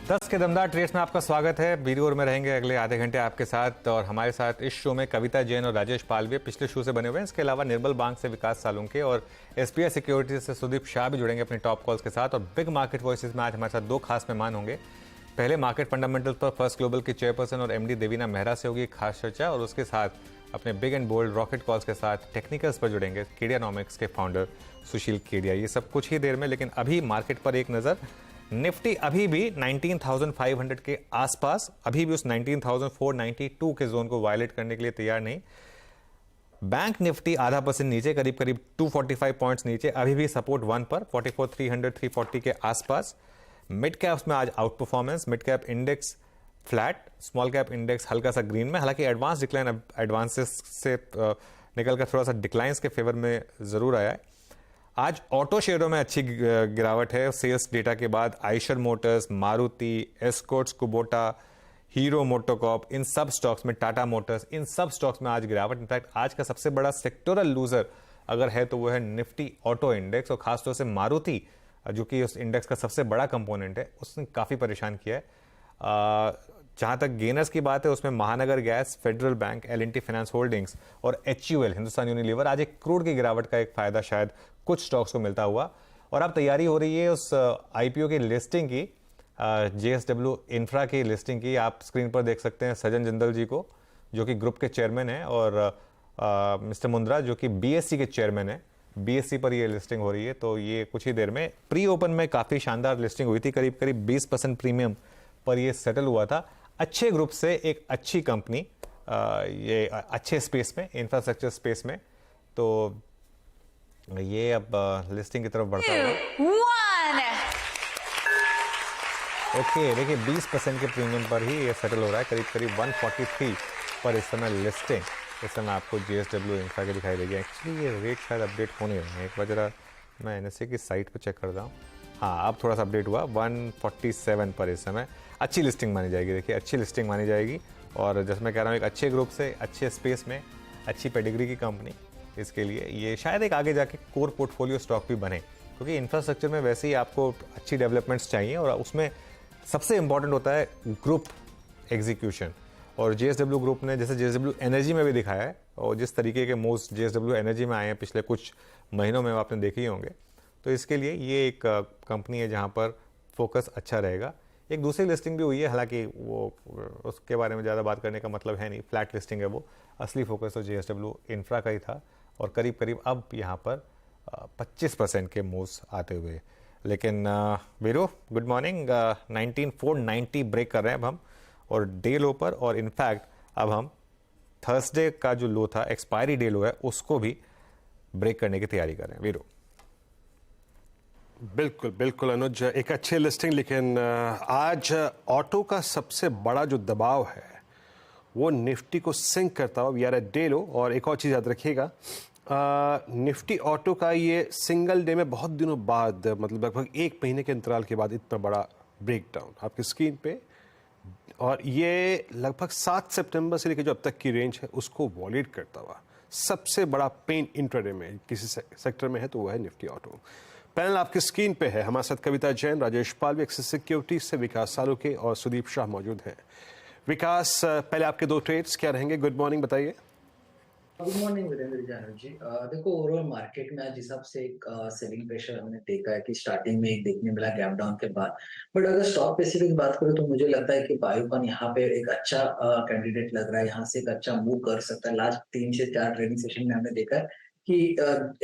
10 के दमदार ट्रेड्स में आपका स्वागत है। वीडियो में रहेंगे अगले आधे घंटे आपके साथ, और हमारे साथ इस शो में कविता जैन और राजेश पाल भी पिछले शो से बने हुए हैं। इसके अलावा निर्मल बैंक से विकास सालुंके और एसबीआई सिक्योरिटीज से सुदीप शाह भी जुड़ेंगे अपने टॉप कॉल्स के साथ। और बिग मार्केट वॉइसेस में आज हमारे साथ दो खास मेहमान होंगे। पहले मार्केट फंडामेंटल्स पर फर्स्ट ग्लोबल की चेयरपर्सन और एमडी देवीना मेहरा से होगी खास चर्चा, और उसके साथ अपने big and bold rocket calls के साथ टेक्निकल्स पर जुड़ेंगे केडियानॉमिक्स के फाउंडर सुशील केडिया। ये सब कुछ ही देर में, लेकिन अभी मार्केट पर एक नज़र। निफ्टी अभी भी 19,500 के आसपास, अभी भी उस 19,492 के जोन को वायलेट करने के लिए तैयार नहीं। बैंक निफ्टी आधा परसेंट नीचे, करीब करीब 245 पॉइंट्स नीचे, अभी भी सपोर्ट 1 पर 44,300 340 के आसपास। मिड कैप्स में आज out performance, mid cap index flat, small cap index हल्का सा ग्रीन में। हालांकि एडवांस डिक्लाइन एडवांसेस से निकलकर थोड़ा सा डिक्लाइंस के फेवर में जरूर आया है। आज ऑटो शेयरों में अच्छी गिरावट है सेल्स डेटा के बाद। Eicher Motors, Maruti, Escorts, Kubota, Hero MotoCorp, इन सब स्टॉक्स में, टाटा मोटर्स, इन सब स्टॉक्स में आज गिरावट। इनफैक्ट आज का सबसे बड़ा सेक्टोरल लूजर अगर है तो वो है निफ्टी ऑटो इंडेक्स, और खासतौर से मारुति जो कि उस इंडेक्स का सबसे बड़ा कंपोनेंट है, उसने काफी परेशान किया है। जहां तक गेनर्स की बात है उसमें महानगर gas, federal bank, L&T finance holdings और HUL हिंदुस्तान यूनिलीवर। आज 1 करोड़ की गिरावट का एक फायदा शायद कुछ स्टॉक्स को मिलता हुआ। और अब तैयारी हो रही है उस IPO की लिस्टिंग की, JSW इंफ्रा की लिस्टिंग की। आप स्क्रीन पर देख सकते हैं सज्जन जिंदल जी को, जो कि ग्रुप के चेयरमैन है, और मिस्टर मुंद्रा जो कि BSE के चेयरमैन है। BSE पर ये लिस्टिंग हो रही है, तो ये कुछ ही देर में। प्री ओपन में काफी शानदार लिस्टिंग हुई थी, करीब करीब 20% प्रीमियम पर ये सेटल हुआ था। अच्छे ग्रुप से एक अच्छी कंपनी, ये अच्छे स्पेस में, इंफ्रास्ट्रक्चर स्पेस में, तो ये अब लिस्टिंग की तरफ बढ़ता है। ओके, देखिए 20% के प्रीमियम पर ही ये सेटल हो रहा है, करीब करीब 143 पर इस समय लिस्टिंग। इस समय आपको JSW इंफ्रा के दिखाई देगी। एक्चुअली ये रेट शायद अपडेट होने रहे हैं, एक बार जरा मैं NSE की साइट पर चेक कर रहा हूँ। हाँ, अब थोड़ा सा अपडेट हुआ, 147 पर इस समय। अच्छी लिस्टिंग मानी जाएगी, देखिए अच्छी लिस्टिंग मानी जाएगी। और जैसे मैं कह रहा हूँ, एक अच्छे ग्रुप से, अच्छे स्पेस में, अच्छी पेडिग्री की कंपनी, इसके लिए ये शायद एक आगे जाके कोर पोर्टफोलियो स्टॉक भी बने, क्योंकि इंफ्रास्ट्रक्चर में वैसे ही आपको अच्छी डेवलपमेंट्स चाहिए, और उसमें सबसे इंपॉर्टेंट होता है ग्रुप एग्जीक्यूशन। और JSW ग्रुप ने, जैसे JSW एनर्जी में भी दिखाया है, और जिस तरीके के मूव्स JSW एनर्जी में आए हैं पिछले कुछ महीनों में, आपने देखे ही होंगे। तो इसके लिए ये एक कंपनी है जहाँ पर फोकस अच्छा रहेगा। एक दूसरी लिस्टिंग भी हुई है, हालांकि वो उसके बारे में ज़्यादा बात करने का मतलब है नहीं, फ्लैट लिस्टिंग है वो। असली फोकस तो JSW इंफ्रा का ही था, और करीब करीब अब यहाँ पर 25% के मूव्स आते हुए। लेकिन वीरो, गुड मॉर्निंग। 19,490 ब्रेक कर रहे हैं अब हम, और डे लो पर, और इनफैक्ट अब हम थर्सडे का जो लो था, एक्सपायरी डे लो है, उसको भी ब्रेक करने की तैयारी कर रहे हैं वीरो। बिल्कुल बिल्कुल अनुज, एक अच्छी लिस्टिंग। लेकिन आज ऑटो का सबसे बड़ा जो दबाव है वो निफ्टी को सिंक करता हुआ, we are at day low. और एक और चीज़ याद रखिएगा, निफ्टी ऑटो का ये सिंगल डे में बहुत दिनों बाद, मतलब लगभग 1 महीने के अंतराल के बाद इतना बड़ा ब्रेकडाउन आपकी स्क्रीन पे। और ये लगभग 7 सितंबर से लेकर जो अब तक की रेंज है उसको वॉलेट करता हुआ सबसे बड़ा पेन इंट्राडे में किसी सेक्टर में है तो वो है निफ्टी ऑटो। पैनल आपकी स्क्रीन पे है, हमारे साथ कविता जैन, राजेश पाल, एक्सिस सिक्योरिटीज से विकास सालुंके और सुदीप शाह मौजूद हैं। विकास, पहले आपके 2 ट्रेड्स क्या रहेंगे? गुड मॉर्निंग, बताइए। गुड मॉर्निंग वीरेंद्र जानव जी। देखो, ओवरऑल मार्केट में आज हिसाब से एक सेलिंग प्रेशर हमने देखा है कि स्टार्टिंग में एक देखने मिला गैप डाउन के बाद। बट अगर स्टॉक स्पेसिफिक बात करें तो मुझे लगता है कि बायोकॉन यहाँ पे एक अच्छा कैंडिडेट लग रहा है, यहाँ से एक अच्छा मूव कर सकता है। लास्ट 3 से 4 ट्रेडिंग सेशन में हमने देखा है कि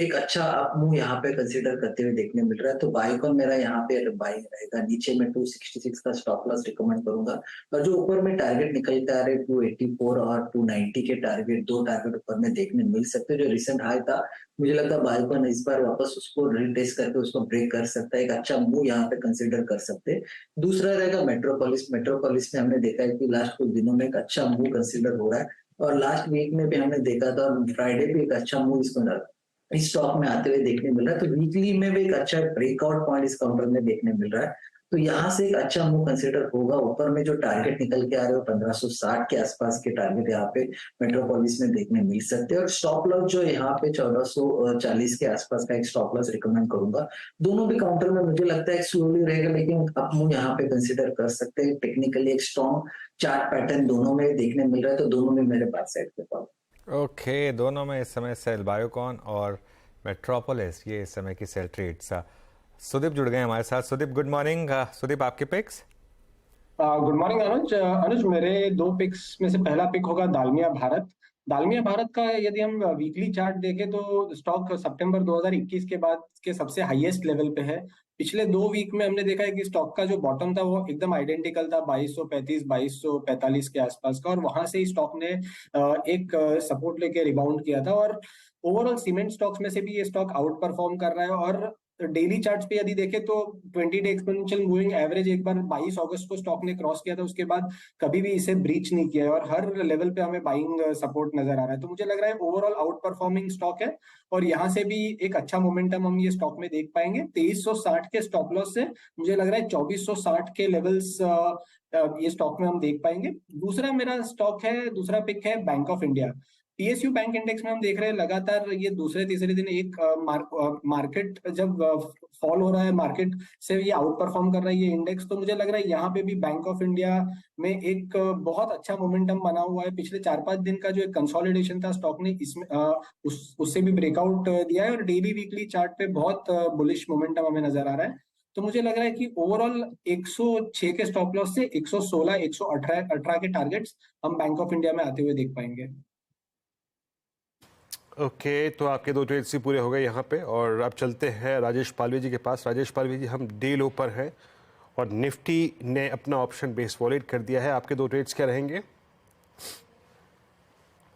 एक अच्छा मूव यहाँ पे कंसीडर करते हुए देखने मिल रहा है। तो बायोकॉन मेरा यहाँ पे बाइंग रहेगा। नीचे में 266 का स्टॉप लॉस रिकमेंड करूंगा, और जो ऊपर में टारगेट निकल के आ रहे 284 और 290 के टारगेट, 2 टारगेट ऊपर में देखने मिल सकते हैं। जो रिसेंट हाई था, मुझे लगता है बायोकॉन इस बार वापस उसको रिटेस्ट करके उसको ब्रेक कर सकता है। एक अच्छा मूव यहाँ पे कंसिडर कर सकते हैं। दूसरा रहेगा मेट्रोपोलिस। मेट्रोपोलिस में हमने देखा है कि लास्ट कुछ दिनों में एक अच्छा मूव कंसिडर हो रहा है, और लास्ट वीक में भी हमने देखा था, फ्राइडे भी एक अच्छा मूव इस स्टॉक में आते हुए देखने मिल रहा है। तो वीकली में भी एक अच्छा ब्रेकआउट पॉइंट इस काउंटर में देखने मिल रहा है। तो यहाँ से एक अच्छा मूव कंसिडर होगा। ऊपर में जो टारगेट निकल के आ रहे हो 1560 के आसपास के टारगेट यहाँ पे मेट्रोपोलिस में देखने मिल सकते हैं, और स्टॉप लॉस जो यहाँ पे 1440 के आसपास का एक स्टॉप लॉस रिकमेंड करूंगा। दोनों भी काउंटर में मुझे लगता है स्लोली रहेगा, लेकिन अप मूव यहाँ पे कंसिडर कर सकते हैं। टेक्निकली एक स्ट्रॉन्ग चार्ट पैटर्न दोनों में देखने मिल रहा है, तो दोनों में मेरे पास साइड पे पाओ। ओके, दोनों में इस समय सेल बायोकॉन और मेट्रोपोलिस, ये इस समय की सेल ट्रेड्स। सुदीप जुड़ गए हमारे साथ। Sudeep good morning. सुदीप आपके picks? Good morning Anuj. Anuj, मेरे दो पिक्स में से पहला पिक होगा दालमिया भारत। दालमिया भारत का यदि हम वीकली चार्ट देखें तो स्टॉक सितंबर 2021 के बाद के सबसे हाईएस्ट लेवल पे है। पिछले 2 वीक में हमने देखा है कि स्टॉक का जो बॉटम था वो एकदम आइडेंटिकल था, 2235 2245 के आसपास का, और वहां से ही स्टॉक ने एक सपोर्ट लेके रिबाउंड किया था। और ओवरऑल सीमेंट स्टॉक्स में से भी ये स्टॉक आउट परफॉर्म कर रहा है। और डेली चार्ट्स पे यदि देखें तो 20 डे एक्सपोनेंशियल मूविंग एवरेज एक बार 22 अगस्त को स्टॉक ने क्रॉस किया था, उसके बाद कभी भी इसे ब्रीच नहीं किया है, और हर लेवल पे हमें बाइंग सपोर्ट नजर आ रहा है। तो मुझे लग रहा है ओवरऑल आउट परफॉर्मिंग स्टॉक है, और यहाँ से भी एक अच्छा मोमेंटम हम ये स्टॉक में देख पाएंगे। 2360 के स्टॉप लॉस से मुझे लग रहा है 2460 के लेवल्स ये स्टॉक में हम देख पाएंगे। दूसरा मेरा स्टॉक है, दूसरा पिक है bank of India. PSU bank index में हम देख रहे हैं लगातार ये दूसरे तीसरे दिन एक मार्केट जब फॉल हो रहा है, मार्केट से ये आउट परफॉर्म कर रहा है ये इंडेक्स। तो मुझे लग रहा है यहाँ पे भी बैंक ऑफ इंडिया में एक बहुत अच्छा मोमेंटम बना हुआ है। पिछले 4-5 दिन का जो एक कंसोलिडेशन था स्टॉक ने इसमें उससे भी ब्रेकआउट दिया है, और डेली वीकली चार्ट पे बहुत बुलिश मोमेंटम हमें नजर आ रहा है। तो मुझे लग रहा है कि ओवरऑल 106 के स्टॉप लॉस से 116 118 के टारगेट्स हम बैंक ऑफ इंडिया में आते हुए देख पाएंगे। ओके, तो आपके दो ट्रेड्स ही पूरे हो गए यहाँ पे, और अब चलते हैं राजेश पालवी जी के पास। राजेश पालवी जी, हम डे लो पर हैं और निफ्टी ने अपना ऑप्शन बेस वॉलेट कर दिया है। आपके दो ट्रेड्स क्या रहेंगे?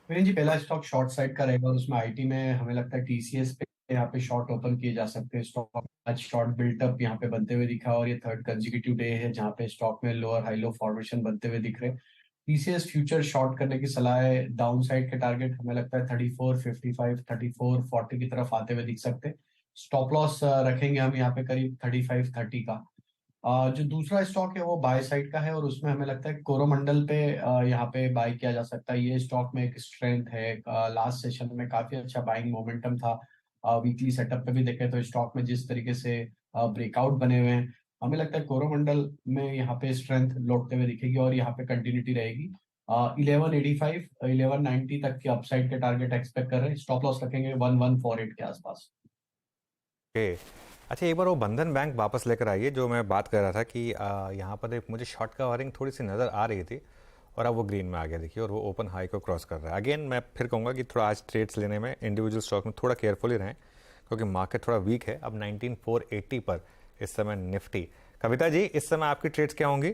जी, पहला स्टॉक शॉर्ट साइड का रहेगा, और उसमें आईटी में हमें लगता है टीसीएस पे यहाँ पे शॉर्ट ओपन किए जा सकते हैं। स्टॉक आज शॉर्ट बिल्टअप यहाँ पे बनते हुए दिखा, और ये थर्ड कंसेक्यूटिव डे है जहाँ पे स्टॉक में लोअर हाई लो फॉर्मेशन बनते हुए दिख रहे हैं। टीसीएस फ्यूचर शॉर्ट करने की सलाह है। डाउन साइड के टारगेट हमें लगता है 3455 3440 की तरफ आते हुए दिख सकते हैं। स्टॉप लॉस रखेंगे हम यहाँ पे करीब 3530 का। जो दूसरा स्टॉक है वो बाय साइड का है, और उसमें हमें लगता है कोरोमंडल पे यहाँ पे बाय किया जा सकता है। ये स्टॉक में एक स्ट्रेंथ है, लास्ट सेशन में काफी अच्छा बाइंग मोमेंटम था। वीकली सेटअप पे भी देखें तो स्टॉक में जिस तरीके से ब्रेकआउट बने हुए हैं, हमें लगता है कोरोमंडल में यहाँ पे स्ट्रेंथ लौटते हुए दिखेगी, और यहाँ पे कंटिन्यूटी रहेगी। 1185 1190 तक के अपसाइड के टारगेट एक्सपेक्ट कर रहे हैं। स्टॉप लॉस रखेंगे 1148 के आसपास। ओके, अच्छा एक बार वो बंधन बैंक वापस लेकर आइए, जो मैं बात कर रहा था कि यहाँ पर एक मुझे शॉर्ट कवरिंग थोड़ी सी नज़र आ रही थी, और अब वो ग्रीन में आ गया देखिए, और वो ओपन हाई को क्रॉस कर रहा है। अगेन मैं फिर कहूँगा कि थोड़ा आज ट्रेड्स लेने में इंडिविजुअल स्टॉक में थोड़ा केयरफुली रहें, क्योंकि मार्केट थोड़ा वीक है। अब 19480 पर इस समय निफ्टी। कविता जी, इस समय आपकी ट्रेड्स क्या होंगी?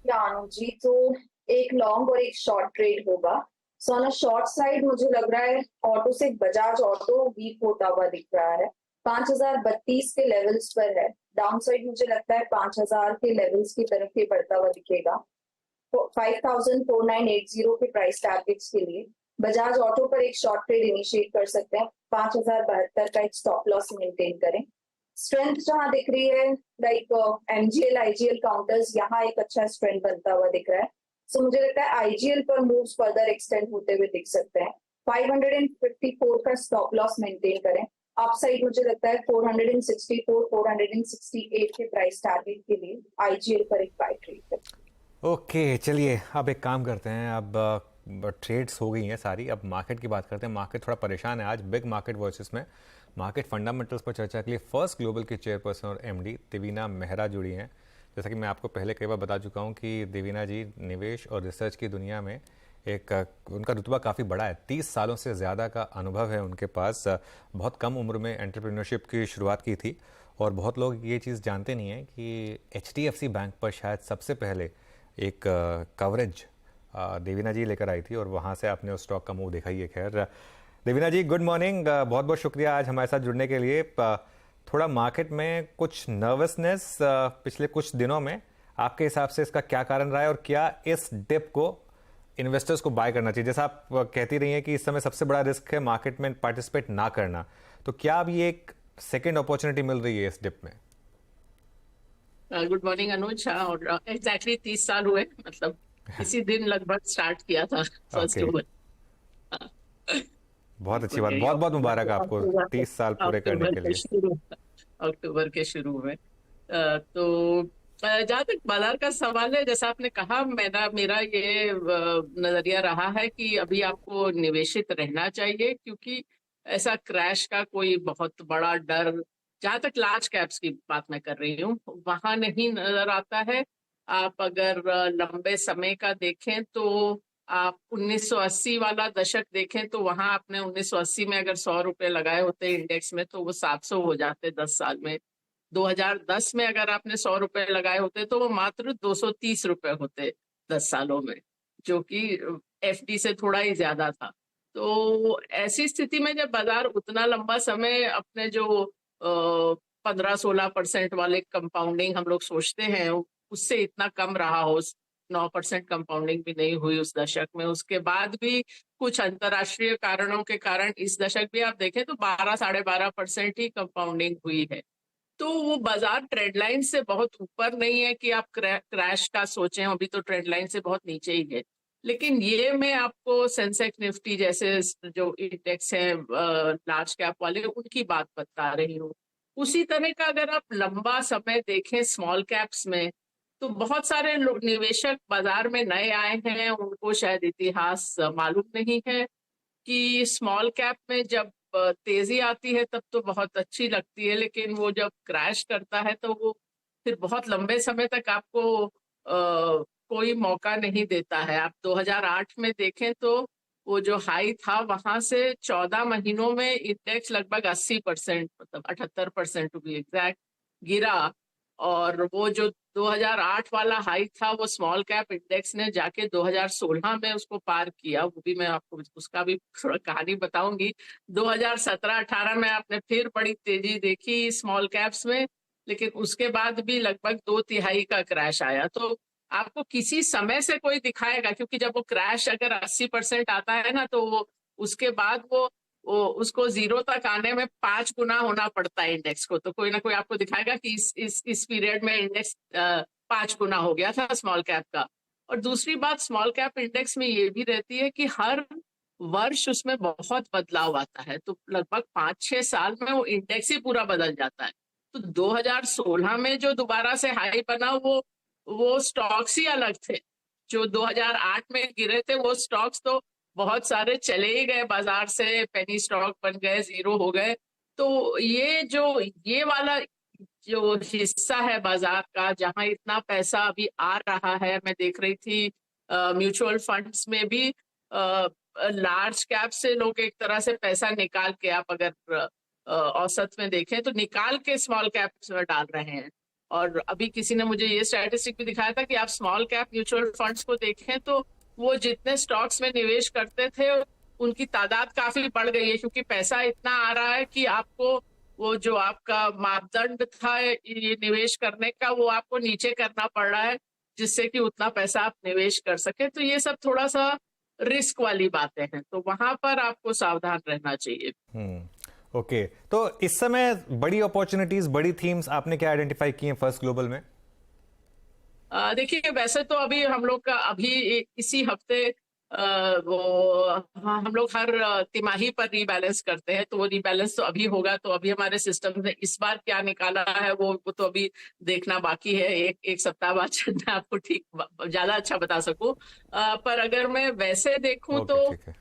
जी, तो एक लॉन्ग और एक शॉर्ट ट्रेड होगा। सो ऑन शॉर्ट साइड मुझे लग रहा है ऑटो से बजाज ऑटो वीक होता हुआ दिख रहा है, 5032 के लेवल्स पर है। डाउन साइड मुझे लगता है 5000 के लेवल्स की तरफ ही बढ़ता हुआ दिखेगा। 504980 के प्राइस टारगेट्स के लिए बजाज ऑटो पर एक शॉर्ट ट्रेड इनिशिएट कर सकते हैं। 5072 का एक स्टॉप लॉस मेंटेन करें। स्ट्रेंथ जहां दिख रही है लाइक एमजीएल आईजीएल काउंटर्स, यहाँ एक अच्छा स्ट्रेंथ बनता हुआ दिख रहा है। सो मुझे लगता है आईजीएल पर मूव्स फर्दर एक्सटेंड होते हुए दिख सकते हैं। 554 का स्टॉप लॉस मेंटेन करें। अपसाइड मुझे लगता है 464 468 के प्राइस टारगेट के लिए आईजीएल पर एक बाय ट्रेड करें। ओके, चलिए अब एक काम करते हैं। अब ट्रेड्स हो गई हैं सारी, अब मार्केट की बात करते हैं। मार्केट थोड़ा परेशान है आज, बिग मार्केट वॉइसेस में मार्केट फंडामेंटल्स पर चर्चा के लिए फर्स्ट ग्लोबल की चेयरपर्सन और एमडी देवीना मेहरा जुड़ी हैं। जैसा कि मैं आपको पहले कई बार बता चुका हूं कि देवीना जी निवेश और रिसर्च की दुनिया में एक उनका रुतबा काफ़ी बड़ा है। 30 सालों से ज़्यादा का अनुभव है उनके पास। बहुत कम उम्र में एंटरप्रेन्योरशिप की शुरुआत की थी, और बहुत लोग ये चीज़ जानते नहीं हैं कि एचडीएफसी बैंक पर शायद सबसे पहले एक कवरेज देवीना जी लेकर आई थी, और वहाँ से आपने उस स्टॉक का मूव देखा ही है। खैर देवीना जी, गुड मॉर्निंग, बहुत बहुत शुक्रिया आज हमारे साथ जुड़ने के लिए। थोड़ा मार्केट में कुछ नर्वसनेस पिछले कुछ दिनों में, आपके हिसाब से इसका क्या कारण रहा है, और क्या इस डिप को इन्वेस्टर्स को बाय करना चाहिए? जैसा आप कहती रही हैं कि इस समय सबसे बड़ा रिस्क है मार्केट में पार्टिसिपेट ना करना, तो क्या अब ये एक सेकेंड अपॉर्चुनिटी मिल रही है इस डिप में? गुड मॉर्निंग अनुज। हाँ, और एग्जैक्टली 30 साल हुए, मतलब इसी दिन लगभग स्टार्ट किया था, 1 ओके, अक्टूबर। बहुत अच्छी बिल्कुल बात, यही बहुत बहुत मुबारक अक्टूबर आपको 30 साल पूरे करने अक्टूबर के के लिए। शुरू अक्टूबर के शुरू में। तो जहाँ तक बाजार का सवाल है, जैसा आपने कहा, मेरा मेरा ये नजरिया रहा है कि अभी आपको निवेशित रहना चाहिए, क्योंकि ऐसा क्रैश का कोई बहुत बड़ा डर, जहां तक लार्ज कैप्स की बात मैं कर रही हूँ, वहां नहीं नजर आता है। आप अगर लंबे समय का देखें तो आप 1980 वाला दशक देखें तो वहां आपने 1980 में अगर 100 रुपए लगाए होते इंडेक्स में तो वो 700 हो जाते 10 साल में। 2010 में अगर आपने 100 रुपए लगाए होते तो वो मात्र 230 रुपए होते 10 सालों में, जो कि एफडी से थोड़ा ही ज्यादा था। तो ऐसी स्थिति में जब बाजार उतना लंबा समय अपने जो 15-16% वाले कंपाउंडिंग हम लोग सोचते हैं, उससे इतना कम रहा हो, 9% कंपाउंडिंग भी नहीं हुई उस दशक में, उसके बाद भी कुछ अंतरराष्ट्रीय कारणों के कारण इस दशक भी आप देखें तो 12-12.5% ही कंपाउंडिंग हुई है। तो वो बाजार ट्रेंड लाइन से बहुत ऊपर नहीं है कि आप क्रैश का सोचें, अभी तो ट्रेंड लाइन से बहुत नीचे ही है। लेकिन ये मैं आपको सेंसेक्स निफ्टी जैसे जो इंडेक्स है लार्ज कैप वाले, उनकी बात बता रही हूँ। उसी तरह का अगर आप लंबा समय देखें स्मॉल कैप्स में, तो बहुत सारे निवेशक बाजार में नए आए हैं, उनको शायद इतिहास मालूम नहीं है कि स्मॉल कैप में जब तेजी आती है तब तो बहुत अच्छी लगती है, लेकिन वो जब क्रैश करता है तो वो फिर बहुत लंबे समय तक आपको कोई मौका नहीं देता है। आप 2008 में देखें तो वो जो हाई था वहां से 14 महीनों में इंडेक्स लगभग 80%, मतलब 78% टू बी एग्जैक्ट, गिरा। और वो जो 2008 वाला हाई था वो स्मॉल कैप इंडेक्स ने जाके 2016 में उसको पार किया। वो भी मैं आपको उसका भी थोड़ा कहानी बताऊंगी। 2017-18 में आपने फिर बड़ी तेजी देखी स्मॉल कैप्स में, लेकिन उसके बाद भी लगभग 2/3 का क्रैश आया। तो आपको किसी समय से कोई दिखाएगा, क्योंकि जब वो क्रैश अगर 80% आता है ना, तो वो उसके बाद वो उसको जीरो तक आने में 5 गुना होना पड़ता है इंडेक्स को। तो कोई ना कोई आपको दिखाएगा कि इस पीरियड में इंडेक्स 5 गुना हो गया था स्मॉल कैप का। और दूसरी बात स्मॉल कैप इंडेक्स में ये भी रहती है कि हर वर्ष उसमें बहुत बदलाव आता है, तो लगभग 5-6 साल में वो इंडेक्स ही पूरा बदल जाता है। तो 2016 में जो दोबारा से हाई बना वो स्टॉक्स ही अलग थे। जो 2008 में गिरे थे वो स्टॉक्स तो बहुत सारे चले ही गए बाजार से, पेनी स्टॉक बन गए, जीरो हो गए। तो ये वाला जो हिस्सा है बाजार का जहां इतना पैसा अभी आ रहा है, मैं देख रही थी म्यूचुअल फंड्स में भी लार्ज कैप से लोग एक तरह से पैसा निकाल के, आप अगर औसत में देखें तो निकाल के स्मॉल कैप्स में डाल रहे हैं। और अभी किसी ने मुझे ये स्टैटिस्टिक भी दिखाया था कि आप स्मॉल कैप म्यूचुअल फंड्स को देखें तो वो जितने स्टॉक्स में निवेश करते थे उनकी तादाद काफी बढ़ गई है, क्योंकि पैसा इतना आ रहा है कि आपको वो जो आपका मापदंड था ये निवेश करने का, वो आपको नीचे करना पड़ रहा है, जिससे कि उतना पैसा आप निवेश कर सके। तो ये सब थोड़ा सा रिस्क वाली बातें हैं, तो वहां पर आपको सावधान रहना चाहिए। ओके, तो इस समय बड़ी अपॉर्चुनिटीज, बड़ी थीम्स आपने क्या आइडेंटिफाई की हैं फर्स्ट ग्लोबल में? देखिए, वैसे तो अभी हम लोग का इसी हफ्ते वो हाँ, हम लोग हर तिमाही पर रीबैलेंस करते हैं, तो वो रीबैलेंस तो अभी होगा। तो अभी हमारे सिस्टम ने इस बार क्या निकाला है वो तो अभी देखना बाकी है। एक सप्ताह बाद शायद मैं आपको ठीक ज्यादा अच्छा बता सकूं। पर अगर मैं वैसे देखूं तो ठीक है।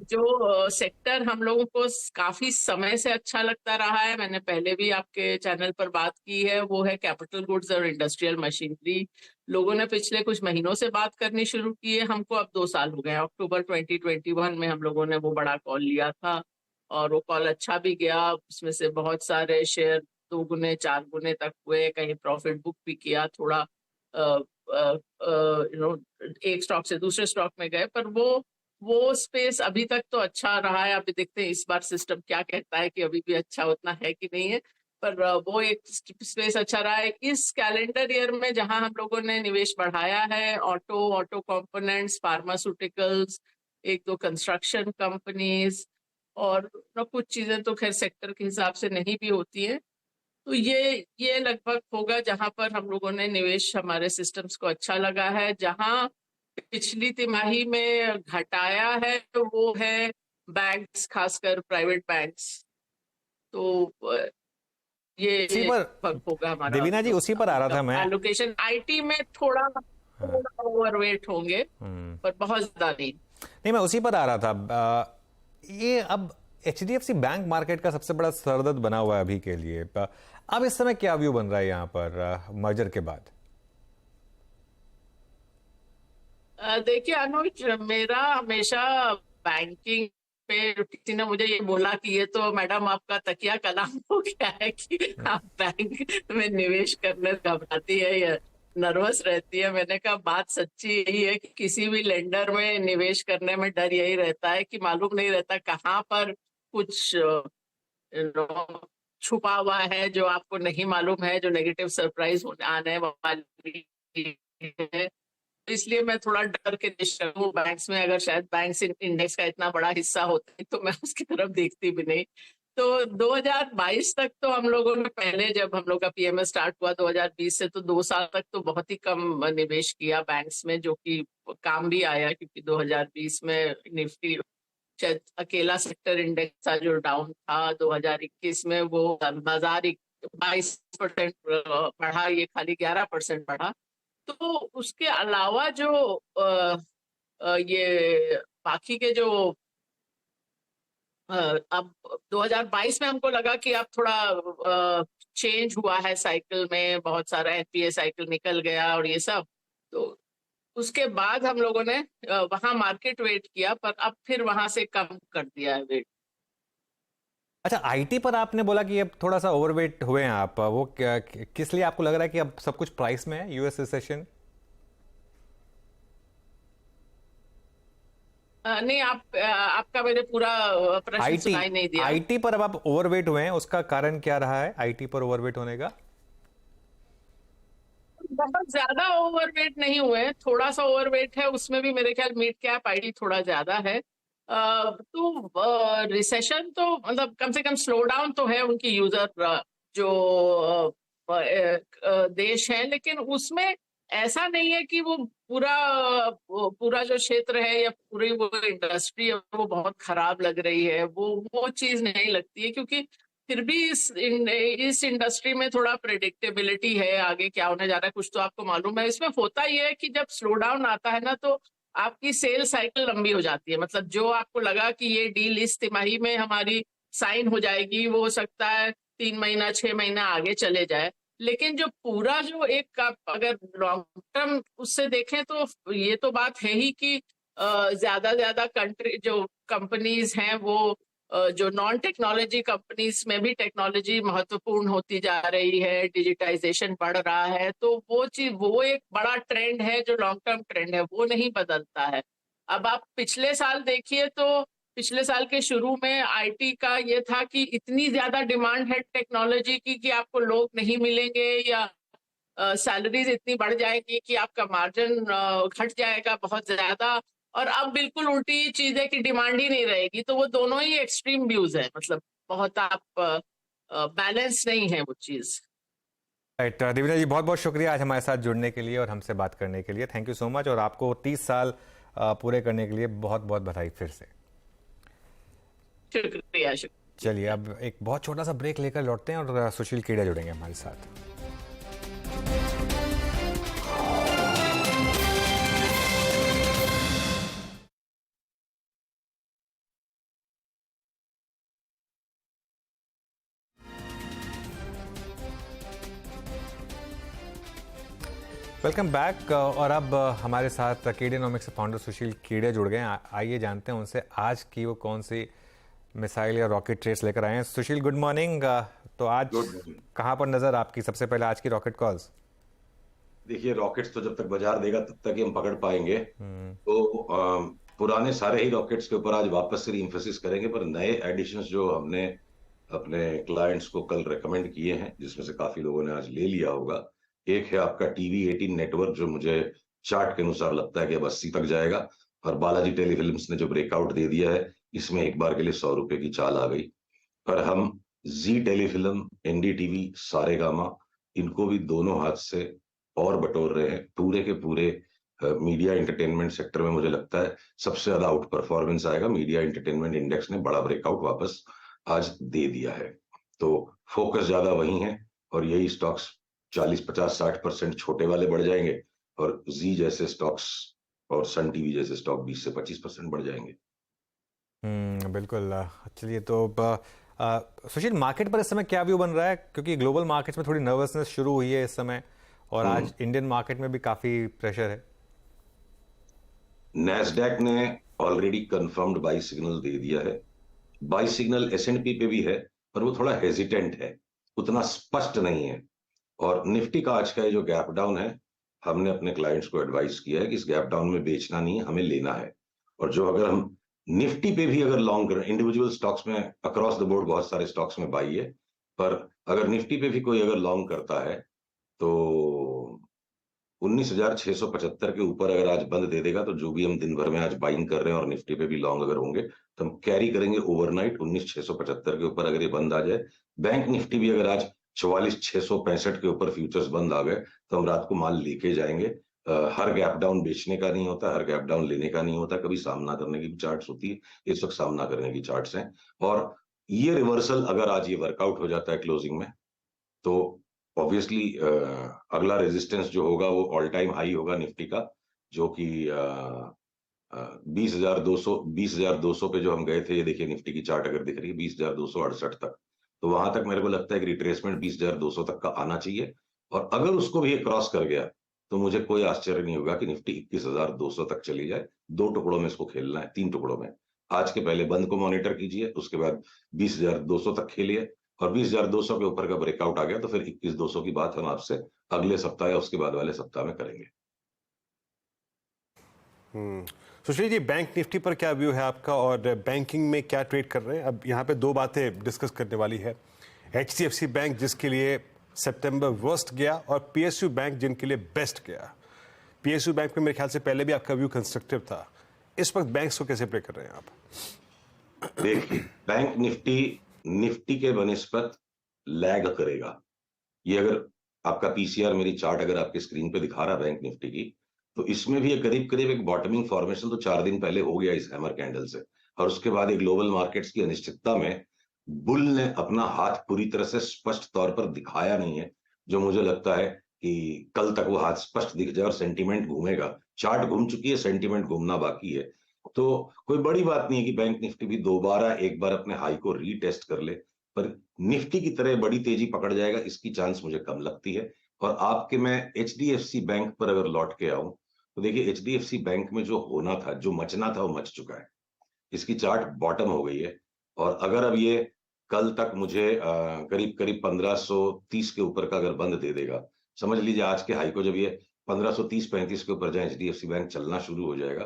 जो सेक्टर हम लोगों को काफी समय से अच्छा लगता रहा है, मैंने पहले भी आपके चैनल पर बात की है, वो है कैपिटल गुड्स और इंडस्ट्रियल मशीनरी। लोगों ने पिछले कुछ महीनों से बात करनी शुरू की है, हमको अब 2 साल हो गए। अक्टूबर 2021 में हम लोगों ने वो बड़ा कॉल लिया था और वो कॉल अच्छा भी गया। उसमें से बहुत सारे शेयर 2 गुने 4 गुने तक हुए, कहीं प्रॉफिट बुक भी किया, थोड़ा एक स्टॉक से दूसरे स्टॉक में गए। पर वो स्पेस अभी तक तो अच्छा रहा है। अभी देखते हैं इस बार सिस्टम क्या कहता है कि अभी भी अच्छा उतना है कि नहीं है, पर वो एक स्पेस अच्छा रहा है। इस कैलेंडर ईयर में जहां हम लोगों ने निवेश बढ़ाया है, auto components, pharmaceuticals, 1-2 construction companies, और कुछ चीजें तो खैर सेक्टर के हिसाब से नहीं भी होती है। तो ये लगभग होगा जहां पर हम लोगों ने निवेश, हमारे सिस्टम्स को अच्छा लगा है। जहां पिछली तिमाही में घटाया है तो वो है बैंक्स, खासकर प्राइवेट बैंक्स। तो ये उसी पर लगभग होगा हमारा देवीना जी, उसी पर आ रहा था मैं। एलोकेशन। आईटी में थोड़ा ओवरवेट होंगे, पर बहुत ज्यादा नहीं। नहीं, मैं उसी पर आ रहा था। ये अब एचडीएफसी बैंक मार्केट का सबसे बड़ा सरदर्द बना हुआ है अभी के लिए। अब इस समय क्या व्यू बन रहा है यहाँ पर मर्जर के बाद? देखिए अनुज, मेरा हमेशा बैंकिंग पे, किसी ने मुझे ये बोला कि ये तो मैडम आपका तकिया कलाम हो गया है कि आप बैंक में निवेश करने घबराती है या नर्वस रहती है। मैंने कहा बात सच्ची यही है कि किसी भी लेंडर में निवेश करने में डर यही रहता है कि मालूम नहीं रहता कहाँ पर कुछ छुपा हुआ है जो आपको नहीं मालूम है, जो नेगेटिव सरप्राइज आने वाली है। इसलिए मैं थोड़ा डर के निश्चित हूँ बैंक्स में। अगर शायद बैंक्स इंडेक्स का इतना बड़ा हिस्सा होता तो मैं उसकी तरफ देखती भी नहीं। तो 2022 तक तो हम लोगों ने, पहले जब हम लोग का पीएमएस स्टार्ट हुआ 2020 से, तो 2 साल तक तो बहुत ही कम निवेश किया बैंक्स में, जो कि काम भी आया क्योंकि 2020 में निफ्टी अकेला सेक्टर इंडेक्स था जो डाउन था। 2021 में वो बाजार 22% बढ़ा, ये खाली 11% बढ़ा। तो उसके अलावा जो ये बाकी के जो अब 2022 में हमको लगा कि अब थोड़ा चेंज हुआ है साइकिल में, बहुत सारा एनपीए साइकिल निकल गया और ये सब। तो उसके बाद हम लोगों ने वहां मार्केट वेट किया, पर अब फिर वहां से कम कर दिया है वेट। अच्छा, आईटी पर आपने बोला कि अब थोड़ा सा ओवरवेट हुए हैं आप। वो किस लिए आपको लग रहा है कि अब सब कुछ प्राइस में है? US recession? नहीं, आपका मैंने पूरा प्रश्न सुनाई नहीं दिया। आईटी पर अब आप ओवरवेट हुए हैं, उसका कारण क्या रहा है आईटी पर ओवरवेट होने का? बहुत ज्यादा ओवरवेट नहीं हुए, थोड़ा सा ओवरवेट है, उसमें भी मेरे ख्याल मिड कैप आईटी थोड़ा ज्यादा है। तो रिसेशन तो मतलब कम से कम स्लो डाउन तो है उनकी यूजर जो देश है, लेकिन उसमें ऐसा नहीं है कि वो पूरा जो क्षेत्र है या पूरी वो इंडस्ट्री है वो बहुत खराब लग रही है। वो चीज नहीं लगती है, क्योंकि फिर भी इस इंडस्ट्री में थोड़ा प्रेडिक्टेबिलिटी है, आगे क्या होने जा रहा है कुछ तो आपको मालूम है। इसमें होता ही है कि जब स्लो डाउन आता है ना, तो आपकी सेल साइकिल लंबी हो जाती है। मतलब जो आपको लगा कि ये डील इस तिमाही में हमारी साइन हो जाएगी, वो हो सकता है 3 महीना 6 महीना आगे चले जाए। लेकिन जो पूरा जो एक आप अगर लॉन्ग टर्म उससे देखें, तो ये तो बात है ही कि ज्यादा कंट्री जो कंपनीज हैं वो जो नॉन टेक्नोलॉजी कंपनीज में भी टेक्नोलॉजी महत्वपूर्ण होती जा रही है, डिजिटाइजेशन बढ़ रहा है। तो वो चीज, वो एक बड़ा ट्रेंड है जो लॉन्ग टर्म ट्रेंड है, वो नहीं बदलता है। अब आप पिछले साल देखिए तो पिछले साल के शुरू में आईटी का ये था कि इतनी ज्यादा डिमांड है टेक्नोलॉजी की कि आपको लोग नहीं मिलेंगे या सैलरीज इतनी बढ़ जाएगी कि आपका मार्जिन घट जाएगा बहुत ज्यादा। और अब बिल्कुल उल्टी चीज है कि डिमांड ही नहीं रहेगी। तो वो दोनों ही एक्सट्रीम व्यूज है, मतलब बहुत आप बैलेंस नहीं है वो चीज। राइट, देवीना जी बहुत बहुत शुक्रिया आज हमारे साथ जुड़ने के लिए और हमसे बात करने के लिए। थैंक यू सो मच, और आपको 30 साल पूरे करने के लिए बहुत बहुत बधाई फिर से। शुक्रिया। चलिए अब एक बहुत छोटा सा ब्रेक लेकर लौटते हैं और सुशील कीड़ा जुड़ेंगे हमारे साथ। Welcome back. और अब हमारे साथ कीडेनोमिक्स फाउंडर सुशील कीड़े जुड़ गए हैं। आइए जानते हैं उनसे आज की वो कौन सी मिसाइल या रॉकेट ट्रेस लेकर आए हैं। सुशील, गुड मॉर्निंग। तो आज कहाँ पर नजर आपकी सबसे पहले आज की रॉकेट कॉल्स? देखिए, रॉकेट्स तो जब तक बाजार देगा तब तक ही हम पकड़ पाएंगे। तो पुराने सारे ही रॉकेट्स के ऊपर आज वापस से रीइंफोसिस करेंगे, पर नए एडिशंस जो हमने अपने क्लाइंट्स को कल रेकमेंड किए हैं, जिसमें से काफी लोगों ने आज ले लिया होगा। एक है आपका टीवी 18 नेटवर्क, जो मुझे चार्ट के अनुसार लगता है कि अब 80 तक जाएगा। और बालाजी टेलीफिल्म्स ने जो ब्रेकआउट दे दिया है, इसमें एक बार के लिए 100 रुपए की चाल आ गई। पर हम जी टेलीफिल्म, एनडीटीवी, सारेगामा, इनको भी दोनों हाथ से और बटोर रहे हैं। पूरे के पूरे मीडिया एंटरटेनमेंट सेक्टर में मुझे लगता है सबसे ज्यादा आउट परफॉर्मेंस आएगा। मीडिया एंटरटेनमेंट इंडेक्स ने बड़ा ब्रेकआउट वापस आज दे दिया है, तो फोकस ज्यादा वही है और यही स्टॉक्स 40, 50, 60% छोटे वाले बढ़ जाएंगे और जी जैसे स्टॉक्स और सन टीवी जैसे स्टॉक 20 से 25% बढ़ जाएंगे। बिल्कुल। चलिए, तो सुशील, मार्केट पर इस समय क्या व्यू बन रहा है, क्योंकि ग्लोबल मार्केट्स में थोड़ी नर्वसनेस शुरू हुई है इस समय और आज इंडियन मार्केट में भी काफी प्रेशर है। नैस्डैक ने ऑलरेडी कंफर्म्ड बाई सिग्नल दे दिया है। बाई सिग्नल एसएनपी पे भी है पर वो थोड़ा हेजिटेंट है, उतना स्पष्ट नहीं है। और निफ्टी का आज का ये जो गैप डाउन है, हमने अपने क्लाइंट्स को एडवाइस किया है कि इस गैप डाउन में बेचना नहीं है, हमें लेना है। और जो अगर हम निफ्टी पे भी अगर लॉन्ग करें, इंडिविजुअल स्टॉक्स में अक्रॉस द बोर्ड बहुत सारे स्टॉक्स में बाई है, पर अगर निफ्टी पे भी कोई अगर लॉन्ग करता है तो 19,675 के ऊपर अगर आज बंद दे देगा तो जो भी हम दिन भर में आज बाइंग कर रहे हैं और निफ्टी पे भी लॉन्ग अगर होंगे तो हम कैरी करेंगे ओवरनाइट 19,675 के ऊपर अगर ये बंद आ जाए। बैंक निफ्टी भी अगर आज 44,665 के ऊपर फ्यूचर्स बंद आ गए तो हम रात को माल लेके जाएंगे। हर गैप डाउन बेचने का नहीं होता, हर गैप डाउन लेने का नहीं होता, कभी सामना करने की भी चार्ट्स होती है। इस वक्त सामना करने की चार्ट्स हैं और ये रिवर्सल अगर आज ये वर्कआउट हो जाता है क्लोजिंग में तो ऑब्वियसली अगला रेजिस्टेंस जो होगा वो ऑल टाइम हाई होगा निफ्टी का, जो कि 20,200 पे जो हम गए थे। ये देखिए निफ्टी की चार्ट अगर दिख रही है 20,268 तक, तो वहां तक मेरे को लगता है कि रिट्रेसमेंट 20,200 तक का आना चाहिए। और अगर उसको भी ये क्रॉस कर गया तो मुझे कोई आश्चर्य नहीं होगा कि निफ्टी 21,200 तक चली जाए। 2 टुकड़ों में इसको खेलना है, 3 टुकड़ों में। आज के पहले बंद को मॉनिटर कीजिए, उसके बाद 20,200 तक खेलिए और 20,200 के ऊपर का ब्रेकआउट आ गया तो फिर 21,200 की बात हम आपसे अगले सप्ताह या उसके बाद वाले सप्ताह में करेंगे। सुशील जी, बैंक निफ्टी पर क्या व्यू है आपका और बैंकिंग में क्या ट्रेड कर रहे हैं? अब यहाँ पे 2 बातें डिस्कस करने वाली है। HDFC बैंक जिसके लिए सितंबर वर्स्ट गया और PSU बैंक जिनके लिए बेस्ट गया। PSU बैंक में मेरे ख्याल से पहले भी आपका व्यू कंस्ट्रक्टिव था, इस वक्त बैंक्स को कैसे प्ले कर रहे हैं आप? देखिए, बैंक निफ्टी के बनिस्पत लैग करेगा। ये अगर आपका पीसीआर मेरी चार्ट अगर आपके स्क्रीन पे दिखा रहा है बैंक निफ्टी की, तो इसमें भी ये करीब करीब एक बॉटमिंग फॉर्मेशन तो 4 दिन पहले हो गया इस हैमर कैंडल से, और उसके बाद एक ग्लोबल मार्केट्स की अनिश्चितता में बुल ने अपना हाथ पूरी तरह से स्पष्ट तौर पर दिखाया नहीं है। जो मुझे लगता है कि कल तक वो हाथ स्पष्ट दिख जाए और सेंटीमेंट घूमेगा। चार्ट घूम चुकी है, सेंटीमेंट घूमना बाकी है। तो कोई बड़ी बात नहीं है कि बैंक निफ्टी भी दोबारा एक बार अपने हाई को रीटेस्ट कर ले, पर निफ्टी की तरह बड़ी तेजी पकड़ जाएगा इसकी चांस मुझे कम लगती है। और आपके मैं HDFC बैंक पर अगर लौट के आऊं तो देखिए, HDFC बैंक में जो होना था, जो मचना था, वो मच चुका है। इसकी चार्ट बॉटम हो गई है और अगर अब ये कल तक मुझे करीब करीब 1530 के ऊपर का अगर बंद दे देगा, समझ लीजिए आज के हाई को जब ये 1530-35 के ऊपर जाए HDFC बैंक चलना शुरू हो जाएगा।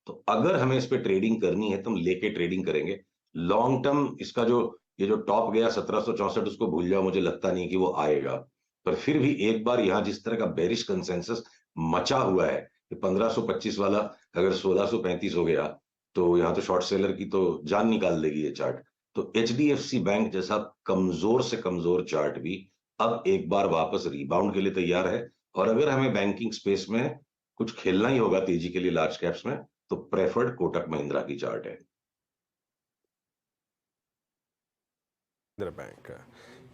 तो अगर हमें इस पे ट्रेडिंग करनी है तो हम लेके ट्रेडिंग करेंगे। लॉन्ग टर्म इसका जो ये जो टॉप गया 1764, उसको भूल जाओ, मुझे लगता नहीं कि वो आएगा। पर फिर भी एक बार यहाँ जिस तरह का बेरिश कंसेंसस मचा हुआ है कि 1525 वाला अगर 1635 हो गया तो यहाँ तो शॉर्ट सेलर की तो जान निकाल देगी ये चार्ट। तो HDFC बैंक जैसा कमजोर से कमजोर चार्ट भी अब एक बार वापस रिबाउंड के लिए तैयार है। और अगर हमें बैंकिंग स्पेस में कुछ खेलना ही होगा तेजी के लिए लार्ज कैप्स में, तो प्रेफर्ड कोटक महिंद्रा की चार्ट है। बैंक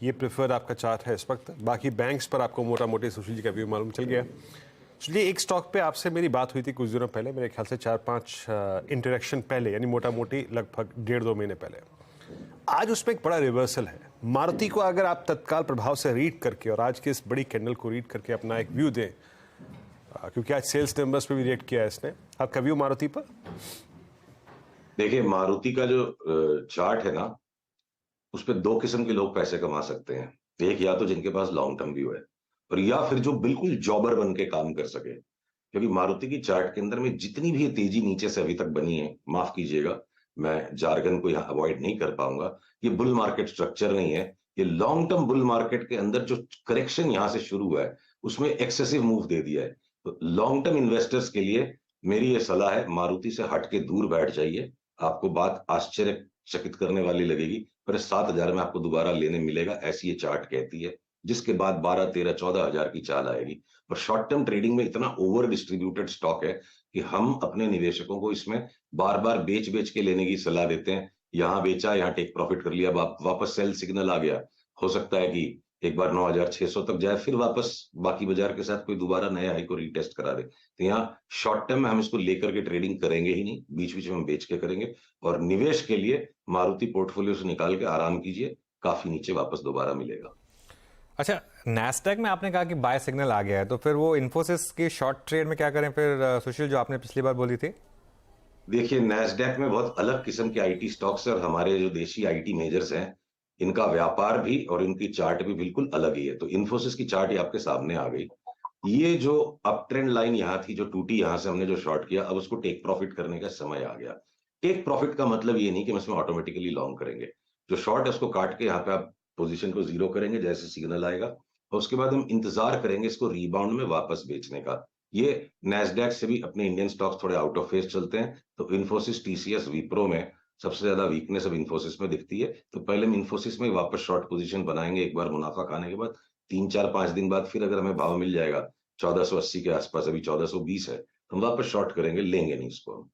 ये प्रेफर्ड आपका चार्ट है इस वक्त। बाकी बैंक्स पर आपको मोटा मोटी सुशील जी का व्यू मालूम चल गया। सुशील जी, एक स्टॉक पे आपसे मेरी बात हुई थी कुछ दिनों पहले, मेरे ख्याल से 4-5 इंटरेक्शन पहले, यानी मोटा मोटी लगभग 1.5-2 महीने पहले। आज उसमें एक बड़ा रिवर्सल है। मारुति को अगर आप तत्काल प्रभाव से रीड करके और आज की इस बड़ी कैंडल को रीड करके अपना एक व्यू दें, क्योंकि आज सेल्स नंबर्स पे भी रिएक्ट किया है इसने, आपका व्यू मारुति पर? देखिए, मारुति का जो चार्ट है ना, उस पर 2 किस्म के लोग पैसे कमा सकते हैं। एक, या तो जिनके पास लॉन्ग टर्म व्यू है, और या फिर जो बिल्कुल जॉबर बन के काम कर सके। क्योंकि मारुति की चार्ट के अंदर में जितनी भी तेजी नीचे से अभी तक बनी है, माफ कीजिएगा मैं जार्गन को यहाँ अवॉइड नहीं कर पाऊंगा, ये बुल मार्केट स्ट्रक्चर नहीं है। ये लॉन्ग टर्म बुल मार्केट के अंदर जो करेक्शन यहाँ से शुरू हुआ है उसमें एक्सेसिव मूव दे दिया है। तो लॉन्ग टर्म इन्वेस्टर्स के लिए मेरी ये सलाह है, मारुति से हट के दूर बैठ जाइए। आपको बात आश्चर्यचकित करने वाली लगेगी, पर 7,000 में आपको दोबारा लेने मिलेगा, ऐसी ये चार्ट कहती है। जिसके बाद 12, 13, 14,000 की चाल आएगी। और शॉर्ट टर्म ट्रेडिंग में इतना ओवर डिस्ट्रीब्यूटेड स्टॉक है कि हम अपने निवेशकों को इसमें बार बार बेच बेच के लेने की सलाह देते हैं। यहाँ बेचा, यहाँ टेक प्रॉफिट कर लिया, वापस सेल सिग्नल आ गया, हो सकता है कि एक बार 9,600 तक जाए, फिर वापस बाकी बाजार के साथ कोई दोबारा नए हाई को रीटेस्ट करा दे। तो यहाँ शॉर्ट टर्म में हम इसको लेकर के ट्रेडिंग करेंगे ही नहीं, बीच बीच में हम बेच के करेंगे। और निवेश के लिए मारुति पोर्टफोलियो से निकाल के आराम कीजिए, काफी नीचे वापस दोबारा मिलेगा। अच्छा, नैस्डैक में आपने कहा कि बाय सिग्नल आ गया है, तो फिर वो इन्फोसिस की शॉर्ट ट्रेड में क्या करें फिर सुशील, जो आपने पिछली बार बोली थी? देखिए, नैस्डैक में बहुत अलग किस्म के आईटी स्टॉक्स है और हमारे जो देशी आईटी मेजर्स हैं, इनका व्यापार भी और इनकी चार्ट भी बिल्कुल अलग ही है। तो इन्फोसिस की चार्ट ही आपके सामने आ गई। ये जो अप ट्रेंड लाइन यहाँ थी, जो टूटी, यहाँ से हमने जो शॉर्ट किया, अब उसको टेक प्रॉफिट करने का समय आ गया। टेक प्रॉफिट का मतलब ये नहीं कि हम इसमें ऑटोमेटिकली लॉन्ग करेंगे। जो शॉर्ट है उसको काट के यहाँ पे आप पोजीशन को जीरो करेंगे जैसे सिग्नल आएगा, और उसके बाद हम इंतजार करेंगे इसको रिबाउंड में वापस बेचने का। ये नैस्डैक से भी अपने इंडियन स्टॉक्स थोड़े आउट ऑफ फेस चलते हैं, तो इन्फोसिस, टीसीएस, विप्रो में सबसे ज्यादा वीकनेस अब इन्फोसिस में दिखती है। तो पहले हम इन्फोसिस में वापस शॉर्ट पोजीशन बनाएंगे, एक बार मुनाफा खाने के बाद 3, 4, 5 दिन बाद फिर अगर हमें भाव मिल जाएगा 1480 के आसपास, अभी 1420 है, तो हम वापस शॉर्ट करेंगे, लेंगे नहीं इसको हम।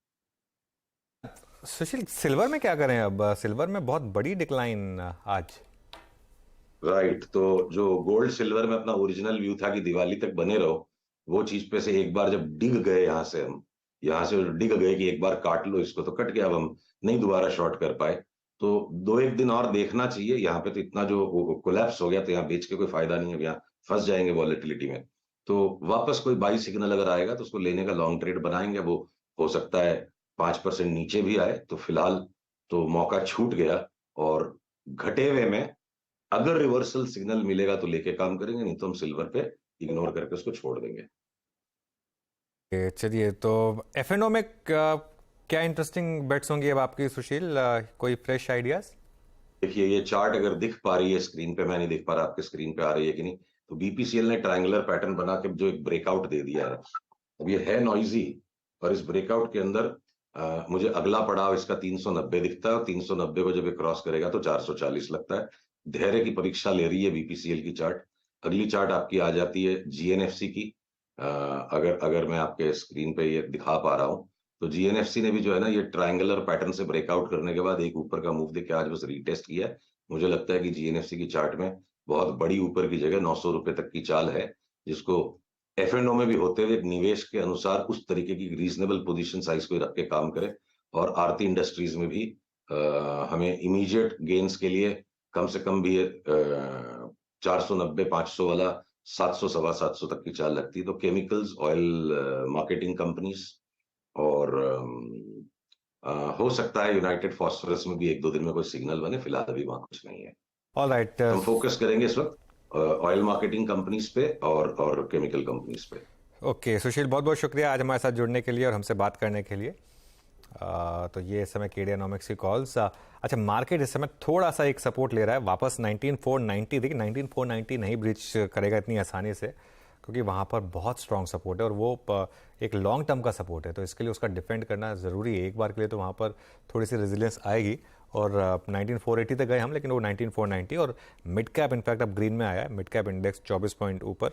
सुशील, सिल्वर में क्या करें अब? सिल्वर में बहुत बड़ी डिक्लाइन आज। राइट, तो जो गोल्ड सिल्वर में अपना ओरिजिनल व्यू था कि दिवाली तक बने रहो, वो चीज पे से एक बार जब डिग गए, यहाँ से डिग गए कि एक बार काट लो इसको, तो कट गया, अब हम नहीं दोबारा शॉर्ट कर पाए। तो 2-1 दिन और देखना चाहिए। यहाँ पे तो इतना जो कोलैप्स हो गया, तो यहाँ बेच के कोई फायदा नहीं है, यहाँ फंस जाएंगे वॉलेटिलिटी में। तो वापस कोई बाई सिग्नल अगर आएगा तो उसको लेने का लॉन्ग ट्रेड बनाएंगे। वो हो सकता है 5% नीचे भी आए, तो फिलहाल तो मौका छूट गया। और घटे हुए में अगर रिवर्सल सिग्नल मिलेगा तो लेके काम करेंगे, नहीं तो हम सिल्वर पे इग्नोर करके उसको छोड़ देंगे। चलिए, तो एफएनओ में क्या इंटरेस्टिंग बेट्स होंगी अब आपकी सुशील? कोई फ्रेश आइडियाज? देखिए, ये चार्ट अगर दिख पा रही है स्क्रीन पे, मैं नहीं दिख पा रहा आपके स्क्रीन पे आ रही है कि नहीं, तो बीपीसीएल ने ट्रायंगुलर पैटर्न बना के जो एक ब्रेकआउट दे दिया है। अब ये है नॉइजी, और इस ब्रेकआउट के अंदर मुझे अगला पड़ाव इसका 390 दिखता है, और 390 को जब ये क्रॉस करेगा तो 440 लगता है। धैर्य की परीक्षा ले रही है बीपीसीएल की चार्ट। अगली चार्ट आपकी आ जाती है जीएनएफसी की। अगर मैं आपके स्क्रीन पे ये दिखा पा रहा हूँ, तो जीएनएफसी ने भी जो है ना, ये ट्रायंगुलर पैटर्न से ब्रेकआउट करने के बाद एक ऊपर का मूव देके आज बस रीटेस्ट किया है। मुझे लगता है कि जीएनएफसी की चार्ट में बहुत बड़ी ऊपर की जगह 900 रुपए तक की चाल है, जिसको एफएनओ में भी होते हुए निवेश के अनुसार उस तरीके की रीजनेबल पोजीशन साइज को रख के काम करे। और आरती इंडस्ट्रीज में भी हमें इमीडिएट गेन्स के लिए कम से कम भी 490-500 वाला 700, 725 तक की चाल लगती है। तो केमिकल्स, ऑयल मार्केटिंग कंपनीज, और हो सकता है यूनाइटेड फॉस्फोरस में भी 1-2 दिन में कोई सिग्नल बने। फिलहाल अभी वहां कुछ नहीं है। ऑलराइट, हम फोकस करेंगे इस वक्त ऑयल मार्केटिंग कंपनीज पे और केमिकल कंपनीज पे। ओके सुशील, बहुत बहुत शुक्रिया आज हमारे साथ जुड़ने के लिए और हमसे बात करने के लिए। तो ये इस समय केडियानॉमिक्स की कॉल्स। अच्छा, मार्केट इस समय थोड़ा सा एक सपोर्ट ले रहा है वापस 19,490। देखिए 19,490 नहीं ब्रीच करेगा इतनी आसानी से, क्योंकि वहाँ पर बहुत स्ट्रॉन्ग सपोर्ट है और वो एक लॉन्ग टर्म का सपोर्ट है, तो इसके लिए उसका डिफेंड करना ज़रूरी है। एक बार के लिए तो वहाँ पर थोड़ी सी रेजिलियंस आएगी। और 19,480 तक गए हम, लेकिन वो 19,490। और मिड कैप इनफैक्ट अब ग्रीन में आया है, मिड कैप इंडेक्स 24 पॉइंट ऊपर।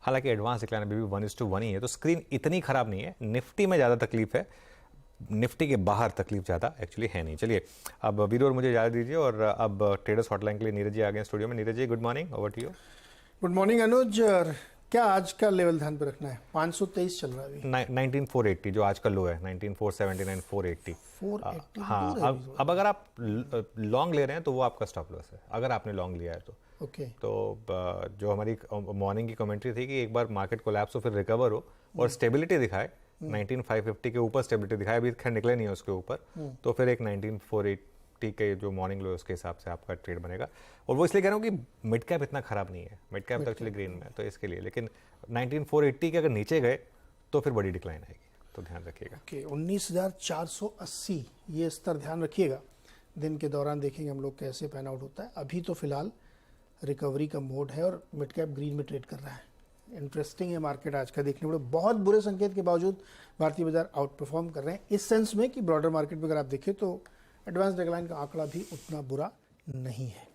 हालांकि एडवांस डिक्लाइन अभी भी 1:1 ही है, तो स्क्रीन इतनी ख़राब नहीं है। निफ्टी में ज़्यादा तकलीफ है, निफ्टी के बाहर तकलीफ ज़्यादा एक्चुअली है नहीं। चलिए, अब वीर और मुझे इजाज़त दीजिए, और अब ट्रेडर्स हॉटलाइन के लिए नीरज जी आ गए स्टूडियो में। Neeraj ji, good morning, over to you. Good morning Anuj. क्या आज का लेवल ध्यान पे रखना है? 523 चल रहा है अभी। 19,480 जो आज का लो है, 19,479, 480। हाँ, अब अगर आप लॉन्ग ले रहे हैं तो वो आपका स्टॉप लॉस है, अगर आपने लॉन्ग लिया है तो। ओके। तो जो हमारी मॉर्निंग की कमेंट्री थी कि एक बार मार्केट कोलैप्स हो, फिर रिकवर हो और स्टेबिलिटी दिखाए, 19,550 के ऊपर स्टेबिलिटी दिखाए, अभी खैर निकले नहीं है उसके ऊपर, तो फिर एक 19,480 के जो मॉर्निंग लो उसके हिसाब से आपका ट्रेड बनेगा। और वो इसलिए कह रहा हूँ कि मिड कैप इतना खराब नहीं है, मिड कैप तो एक्चुअली ग्रीन में है, तो इसके लिए। लेकिन 19,480 के अगर नीचे गए तो फिर बड़ी डिक्लाइन आएगी, तो ध्यान रखिएगा। ओके, 19,480 ये स्तर ध्यान रखिएगा। दिन के दौरान देखेंगे हम लोग कैसे पैन आउट होता है। अभी तो फिलहाल रिकवरी का मोड है और मिड कैप ग्रीन में ट्रेड कर रहा है। इंटरेस्टिंग है मार्केट आज का देखने में। बहुत बुरे संकेत के बावजूद भारतीय बाजार आउट परफॉर्म कर रहे हैं, इस सेंस में कि ब्रॉडर मार्केट में अगर आप देखें तो एडवांस डिक्लाइन का आंकड़ा भी उतना बुरा नहीं है।